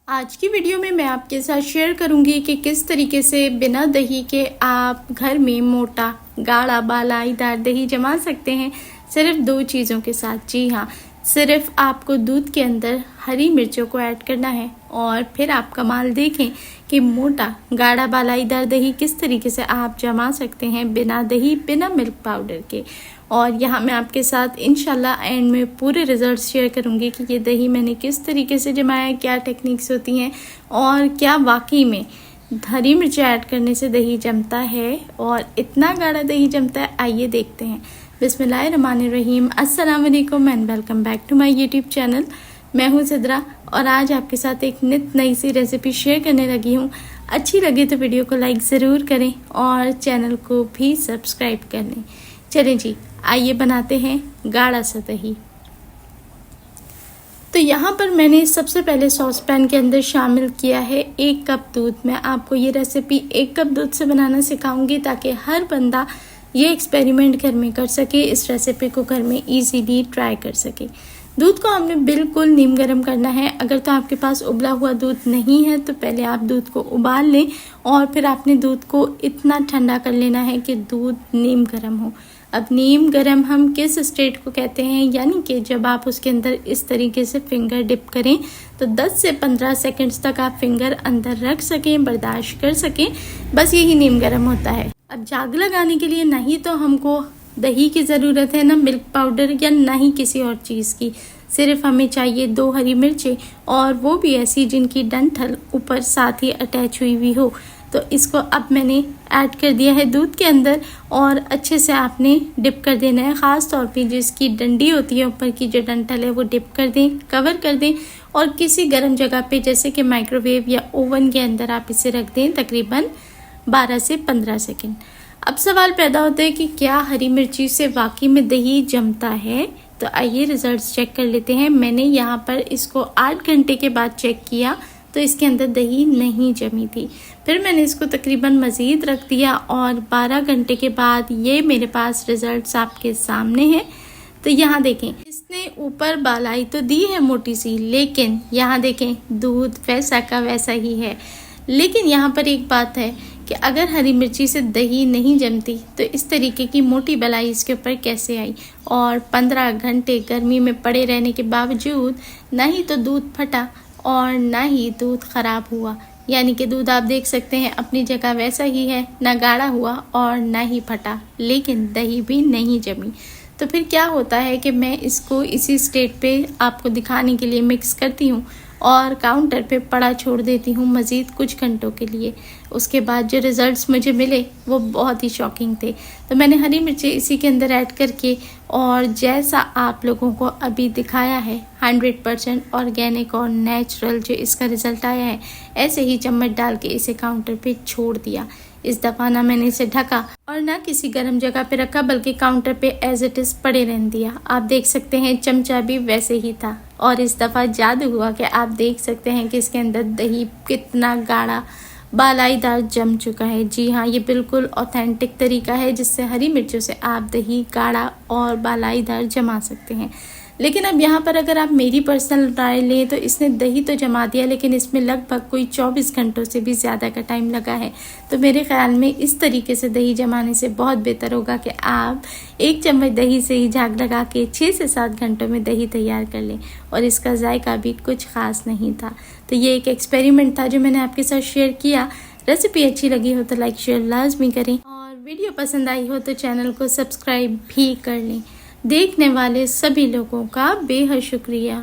आज की वीडियो में मैं आपके साथ शेयर करूंगी कि किस तरीके से बिना दही के आप घर में मोटा गाढ़ा बालाईदार दही जमा सकते हैं सिर्फ दो चीज़ों के साथ। जी हाँ, सिर्फ आपको दूध के अंदर हरी मिर्चों को ऐड करना है और फिर आप कमाल देखें कि मोटा गाढ़ा बालाईदार दही किस तरीके से आप जमा सकते हैं बिना दही बिना मिल्क पाउडर के। और यहाँ मैं आपके साथ इंशाल्लाह एंड में पूरे रिजल्ट शेयर करूँगी कि ये दही मैंने किस तरीके से जमाया, क्या टेक्निक्स होती हैं और क्या वाकई में हरी मिर्च ऐड करने से दही जमता है और इतना गाढ़ा दही जमता है। आइए देखते हैं। बिस्मिल्लाहिर्रहमानिर्रहीम, अस्सलाम वालेकुम and welcome back to my YouTube channel. मैं हूँ सिद्रा और आज आपके साथ एक नित नई सी रेसिपी शेयर करने लगी हूँ। अच्छी लगे तो वीडियो को लाइक ज़रूर करें और चैनल को भी सब्सक्राइब कर लें। चलें जी, आइए बनाते हैं गाढ़ा सा दही। तो यहाँ पर मैंने सबसे पहले सॉस पैन के अंदर शामिल किया है 1 कप दूध। मैं आपको ये रेसिपी 1 कप दूध से बनाना सिखाऊंगी ताकि हर बंदा ये एक्सपेरिमेंट घर में कर सके, इस रेसिपी को घर में इजीली ट्राई कर सके। दूध को हमने बिल्कुल नीम गर्म करना है। अगर तो आपके पास उबला हुआ दूध नहीं है तो पहले आप दूध को उबाल लें और फिर आपने दूध को इतना ठंडा कर लेना है कि दूध नीम गर्म हो। अब नीम गर्म हम किस स्टेट को कहते हैं, यानी कि जब आप उसके अंदर इस तरीके से फिंगर डिप करें तो 10 से 15 सेकंड्स तक आप फिंगर अंदर रख सकें, बर्दाश्त कर सकें, बस यही नीम गर्म होता है। अब जाग लगाने के लिए ना ही तो हमको दही की ज़रूरत है, ना मिल्क पाउडर या ना ही किसी और चीज़ की। सिर्फ हमें चाहिए 2 हरी मिर्चें और वो भी ऐसी जिनकी डंठल ऊपर साथ ही अटैच हुई हुई हो। तो इसको अब मैंने ऐड कर दिया है दूध के अंदर और अच्छे से आपने डिप कर देना है। ख़ास तौर पे जिसकी डंडी होती है ऊपर की जो डंठल है वो डिप कर दें, कवर कर दें और किसी गर्म जगह पे जैसे कि माइक्रोवेव या ओवन के अंदर आप इसे रख दें तकरीबन 12 से 15 सेकेंड। अब सवाल पैदा होता है कि क्या हरी मिर्ची से वाकई में दही जमता है? तो आइए रिजल्ट्स चेक कर लेते हैं। मैंने यहाँ पर इसको 8 घंटे के बाद चेक किया तो इसके अंदर दही नहीं जमी थी। फिर मैंने इसको तकरीबन मज़ीद रख दिया और 12 घंटे के बाद ये मेरे पास रिजल्ट्स आपके सामने हैं। तो यहाँ देखें, इसने ऊपर बालाई तो दी है मोटी सी, लेकिन यहाँ देखें दूध वैसा का वैसा ही है। लेकिन यहाँ पर एक बात है कि अगर हरी मिर्ची से दही नहीं जमती तो इस तरीके की मोटी बलाई इसके ऊपर कैसे आई। और 15 घंटे गर्मी में पड़े रहने के बावजूद ना ही तो दूध फटा और ना ही दूध ख़राब हुआ, यानी कि दूध आप देख सकते हैं अपनी जगह वैसा ही है, ना गाढ़ा हुआ और ना ही फटा, लेकिन दही भी नहीं जमी। तो फिर क्या होता है कि मैं इसको इसी स्टेट पे आपको दिखाने के लिए मिक्स करती हूँ और काउंटर पे पड़ा छोड़ देती हूँ मज़ीद कुछ घंटों के लिए। उसके बाद जो रिज़ल्ट्स मुझे मिले वो बहुत ही शॉकिंग थे। तो मैंने हरी मिर्ची इसी के अंदर ऐड करके और जैसा आप लोगों को अभी दिखाया है 100% ऑर्गेनिक और नेचुरल जो इसका रिज़ल्ट आया है, ऐसे ही चम्मच डाल के इसे काउंटर पे छोड़ दिया। इस दफ़ा ना मैंने इसे ढका और ना किसी गर्म जगह पे रखा, बल्कि काउंटर पे एज इट इज़ पड़े रहने दिया। आप देख सकते हैं चमचा भी वैसे ही था और इस दफ़ा जादू हुआ कि आप देख सकते हैं कि इसके अंदर दही कितना गाढ़ा बालाईदार जम चुका है। जी हाँ, ये बिल्कुल ऑथेंटिक तरीका है जिससे हरी मिर्चों से आप दही गाढ़ा और बालाईदार जमा सकते हैं। लेकिन अब यहाँ पर अगर आप मेरी पर्सनल राय लें तो इसने दही तो जमा दिया, लेकिन इसमें लगभग कोई 24 घंटों से भी ज़्यादा का टाइम लगा है। तो मेरे ख्याल में इस तरीके से दही जमाने से बहुत बेहतर होगा कि आप 1 चम्मच दही से ही झाग लगा के 6 से 7 घंटों में दही तैयार कर लें और इसका जायका भी कुछ ख़ास नहीं था। तो ये एक एक्सपेरिमेंट था जो मैंने आपके साथ शेयर किया। रेसिपी अच्छी लगी हो तो लाइक शेयर लाजमी करें और वीडियो पसंद आई हो तो चैनल को सब्सक्राइब भी कर लें। देखने वाले सभी लोगों का बेहद शुक्रिया।